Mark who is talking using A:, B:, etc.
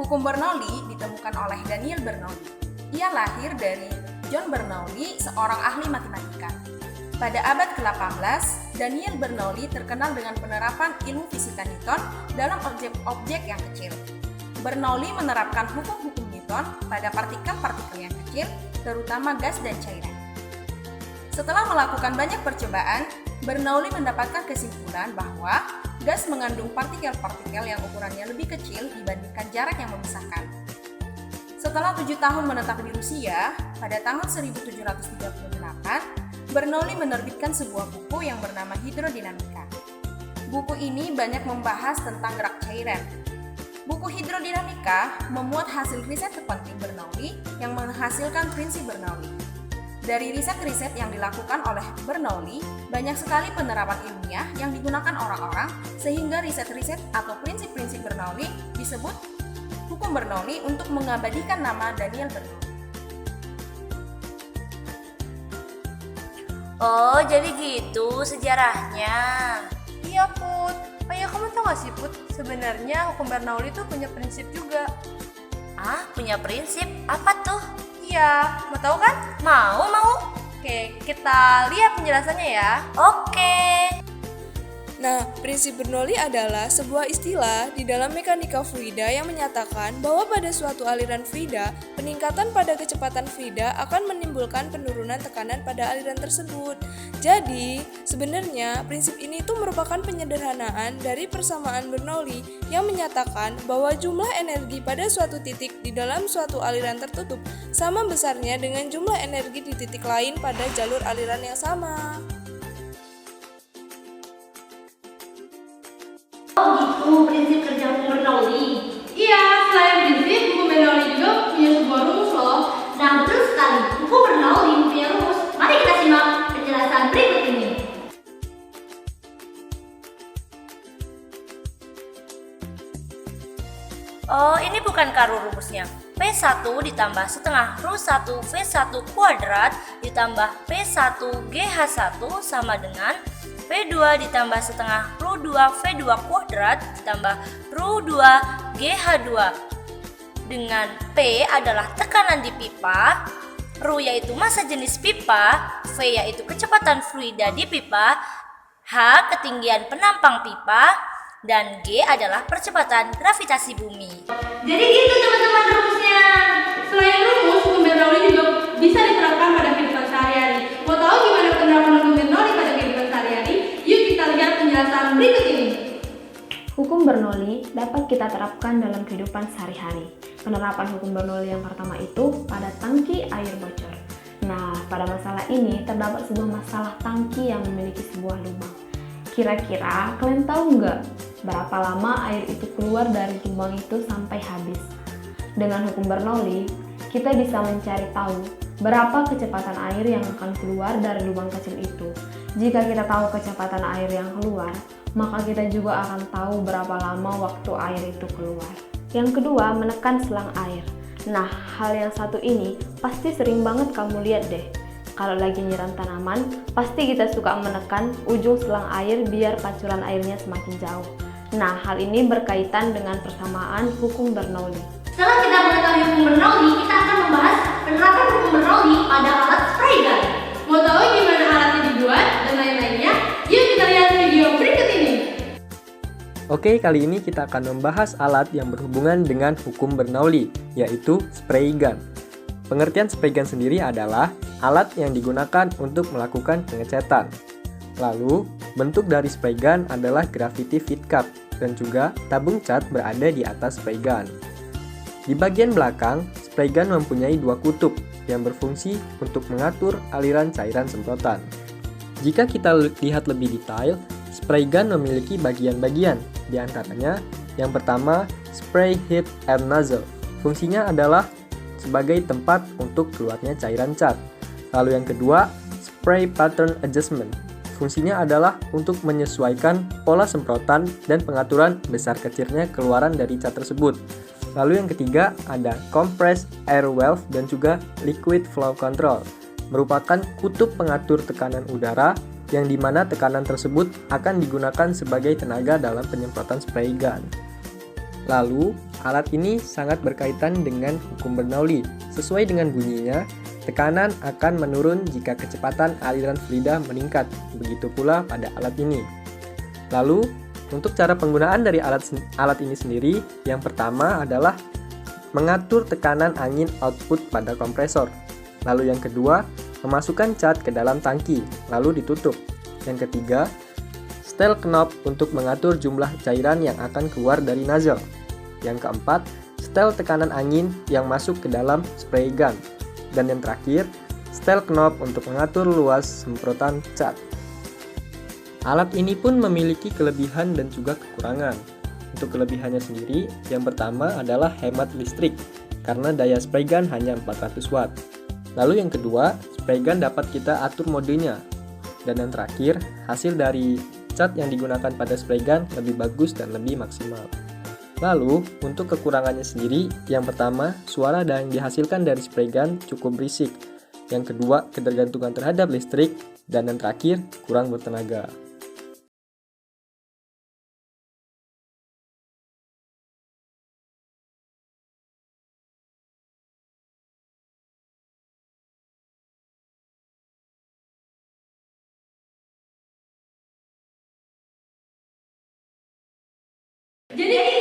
A: Hukum Bernoulli ditemukan oleh Daniel Bernoulli. Ia lahir dari John Bernoulli, seorang ahli matematika. Pada abad ke-18, Daniel Bernoulli terkenal dengan penerapan ilmu fisika Newton dalam objek-objek yang kecil. Bernoulli menerapkan hukum-hukum Newton pada partikel-partikel yang kecil, terutama gas dan cairan. Setelah melakukan banyak percobaan, Bernoulli mendapatkan kesimpulan bahwa gas mengandung partikel-partikel yang ukurannya lebih kecil dibandingkan jarak yang memisahkan. Setelah 7 tahun menetap di Rusia, pada tahun 1738, Bernoulli menerbitkan sebuah buku yang bernama Hidrodinamika. Buku ini banyak membahas tentang gerak cairan. Buku Hidrodinamika memuat hasil riset terpenting Bernoulli yang menghasilkan prinsip Bernoulli. Dari riset-riset yang dilakukan oleh Bernoulli, banyak sekali penerapan ilmiah yang digunakan orang-orang sehingga riset-riset atau prinsip-prinsip Bernoulli disebut hukum Bernoulli untuk mengabadikan nama Daniel Bernoulli.
B: Oh, jadi gitu sejarahnya.
C: Iya, Put. Oh ya, kamu tau gak sih, Put? Sebenarnya hukum Bernoulli itu punya prinsip juga.
B: Ah, punya prinsip? Apa tuh?
C: Iya, mau tahu kan?
B: Mau.
C: Oke, kita lihat penjelasannya ya.
B: Oke.
D: Nah, prinsip Bernoulli adalah sebuah istilah di dalam mekanika fluida yang menyatakan bahwa pada suatu aliran fluida, peningkatan pada kecepatan fluida akan menimbulkan penurunan tekanan pada aliran tersebut. Jadi, sebenarnya prinsip ini itu merupakan penyederhanaan dari persamaan Bernoulli yang menyatakan bahwa jumlah energi pada suatu titik di dalam suatu aliran tertutup sama besarnya dengan jumlah energi di titik lain pada jalur aliran yang sama.
E: Oh gitu, prinsip kerja hukum Bernoulli.
C: Iya, selain prinsip, hukum Bernoulli juga punya sebuah rumus loh.
E: Nah, betul sekali, hukum Bernoulli punya rumus. Mari kita simak penjelasan berikut ini.
B: Oh, ini bukankah rumusnya? P1 ditambah setengah ru1 V1 kuadrat ditambah P1 GH1 sama dengan P2 ditambah setengah ru2 V2 kuadrat ditambah ru2 GH2. Dengan P adalah tekanan di pipa, ru yaitu massa jenis pipa, V yaitu kecepatan fluida di pipa, H ketinggian penampang pipa, dan G adalah percepatan gravitasi bumi.
E: Jadi gitu teman-teman rumusnya.
C: Selain rumus, hukum Bernoulli juga bisa diterapkan pada kehidupan sehari-hari. Mau tahu gimana penerapan hukum Bernoulli pada kehidupan sehari-hari? Yuk kita lihat penjelasan berikut ini.
F: Hukum Bernoulli dapat kita terapkan dalam kehidupan sehari-hari. Penerapan hukum Bernoulli yang pertama itu pada tangki air bocor. Nah, pada masalah ini terdapat sebuah masalah tangki yang memiliki sebuah lubang. Kira-kira kalian tahu nggak berapa lama air itu keluar dari lubang itu sampai habis? Dengan hukum Bernoulli, kita bisa mencari tahu berapa kecepatan air yang akan keluar dari lubang kecil itu. Jika kita tahu kecepatan air yang keluar, maka kita juga akan tahu berapa lama waktu air itu keluar. Yang kedua, menekan selang air. Nah, hal yang satu ini pasti sering banget kamu lihat deh. Kalau lagi nyiram tanaman, pasti kita suka menekan ujung selang air biar pancuran airnya semakin jauh. Nah, hal ini berkaitan dengan persamaan hukum Bernoulli.
E: Setelah kita mengetahui hukum Bernoulli, kita akan membahas penerapan hukum Bernoulli pada alat spray gun.
C: Mau tahu gimana alatnya dibuat dan lain-lainnya? Yuk kita lihat video berikut ini.
G: Oke, kali ini kita akan membahas alat yang berhubungan dengan hukum Bernoulli, yaitu spray gun. Pengertian spray gun sendiri adalah alat yang digunakan untuk melakukan pengecetan. Lalu, bentuk dari spray gun adalah gravity feed cap dan juga tabung cat berada di atas spray gun. Di bagian belakang, spray gun mempunyai dua kutub yang berfungsi untuk mengatur aliran cairan semprotan. Jika kita lihat lebih detail, spray gun memiliki bagian-bagian, di antaranya yang pertama, spray head air nozzle. Fungsinya adalah sebagai tempat untuk keluarnya cairan cat. Lalu yang kedua, spray pattern adjustment. Fungsinya adalah untuk menyesuaikan pola semprotan dan pengaturan besar kecilnya keluaran dari cat tersebut. Lalu yang ketiga ada compressed air valve dan juga liquid flow control. Merupakan kutub pengatur tekanan udara yang dimana tekanan tersebut akan digunakan sebagai tenaga dalam penyemprotan spray gun. Lalu, alat ini sangat berkaitan dengan hukum Bernoulli. Sesuai dengan bunyinya, tekanan akan menurun jika kecepatan aliran fluida meningkat. Begitu pula pada alat ini. Lalu, untuk cara penggunaan dari alat ini sendiri, yang pertama adalah mengatur tekanan angin output pada kompresor. Lalu yang kedua, memasukkan cat ke dalam tangki, lalu ditutup. Yang ketiga, setel knob untuk mengatur jumlah cairan yang akan keluar dari nozzle. Yang keempat, setel tekanan angin yang masuk ke dalam spray gun. Dan yang terakhir, setel knob untuk mengatur luas semprotan cat. Alat ini pun memiliki kelebihan dan juga kekurangan. Untuk kelebihannya sendiri, yang pertama adalah hemat listrik, karena daya spray gun hanya 400 watt. Lalu yang kedua, spray gun dapat kita atur modenya. Dan yang terakhir, hasil dari cat yang digunakan pada spray gun lebih bagus dan lebih maksimal. Lalu, untuk kekurangannya sendiri, yang pertama, suara yang dihasilkan dari spray gun cukup berisik. Yang kedua, ketergantungan terhadap listrik. Dan yang terakhir, kurang bertenaga.
C: Jadi